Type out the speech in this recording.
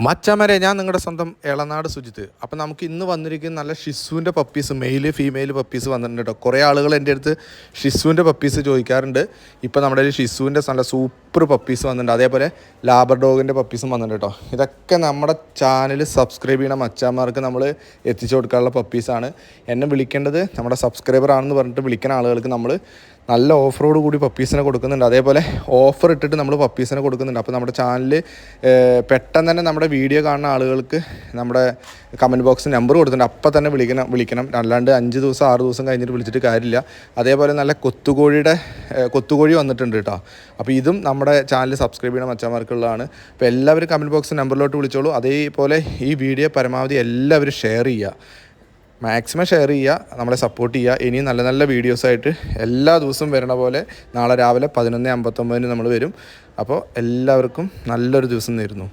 മച്ചാമാരെ, ഞാൻ നിങ്ങളുടെ സ്വന്തം എളനാട് സുജിത്ത്. അപ്പം നമുക്ക് ഇന്ന് വന്നിരിക്കുന്ന നല്ല ഷിസുവിൻ്റെ പപ്പീസ്, മെയിൽ ഫീമെയിൽ പപ്പീസ് വന്നിട്ടുണ്ട് കേട്ടോ. കുറേ ആളുകൾ എൻ്റെ അടുത്ത് ഷിസുവിൻ്റെ പപ്പീസ് ചോദിക്കാറുണ്ട്. ഇപ്പോൾ നമ്മുടെ ഒരു ഷിസുവിൻ്റെ നല്ല സൂപ്പർ പപ്പീസ് വന്നിട്ടുണ്ട്. അതേപോലെ ലാബ്രഡോഗിൻ്റെ പപ്പീസും വന്നിട്ടുണ്ട് കേട്ടോ. ഇതൊക്കെ നമ്മുടെ ചാനൽ സബ്സ്ക്രൈബ് ചെയ്യണ മച്ചാന്മാർക്ക് നമ്മൾ എത്തിച്ചു കൊടുക്കാനുള്ള പപ്പീസാണ്. എന്നെ വിളിക്കേണ്ടത് നമ്മുടെ സബ്സ്ക്രൈബർ ആണെന്ന് പറഞ്ഞിട്ട് വിളിക്കുന്ന ആളുകൾക്ക് നമ്മൾ നല്ല ഓഫറോട് കൂടി പപ്പീസിനെ കൊടുക്കുന്നുണ്ട്. അതേപോലെ ഓഫർ ഇട്ടിട്ട് നമ്മൾ പപ്പീസിനെ കൊടുക്കുന്നുണ്ട്. അപ്പോൾ നമ്മുടെ ചാനൽ പെട്ടെന്ന് തന്നെ നമ്മുടെ വീഡിയോ കാണുന്ന ആളുകൾക്ക് നമ്മുടെ കമൻറ്റ് ബോക്സിൽ നമ്പർ കൊടുത്തിട്ടുണ്ട്. അപ്പോൾ തന്നെ വിളിക്കണം. അല്ലാണ്ട് 5 ദിവസം 6 ദിവസം കഴിഞ്ഞിട്ട് വിളിച്ചിട്ട് കാര്യമില്ല. അതേപോലെ നല്ല കൊത്തുകോഴി വന്നിട്ടുണ്ട് കേട്ടോ. അപ്പോൾ ഇതും നമ്മുടെ ചാനൽ സബ്സ്ക്രൈബ് ചെയ്യണ മച്ചാന്മാർക്കുള്ളതാണ്. അപ്പോൾ എല്ലാവരും കമൻറ്റ് ബോക്സ് നമ്പറിലോട്ട് വിളിച്ചോളൂ. അതേപോലെ ഈ വീഡിയോ പരമാവധി എല്ലാവരും ഷെയർ ചെയ്യുക, മാക്സിമം ഷെയർ ചെയ്യുക, നമ്മളെ സപ്പോർട്ട് ചെയ്യുക. ഇനിയും നല്ല നല്ല വീഡിയോസായിട്ട് എല്ലാ ദിവസവും വരണ പോലെ നാളെ രാവിലെ 11:59 നമ്മൾ വരും. അപ്പോൾ എല്ലാവർക്കും നല്ലൊരു ദിവസം നേരുന്നു.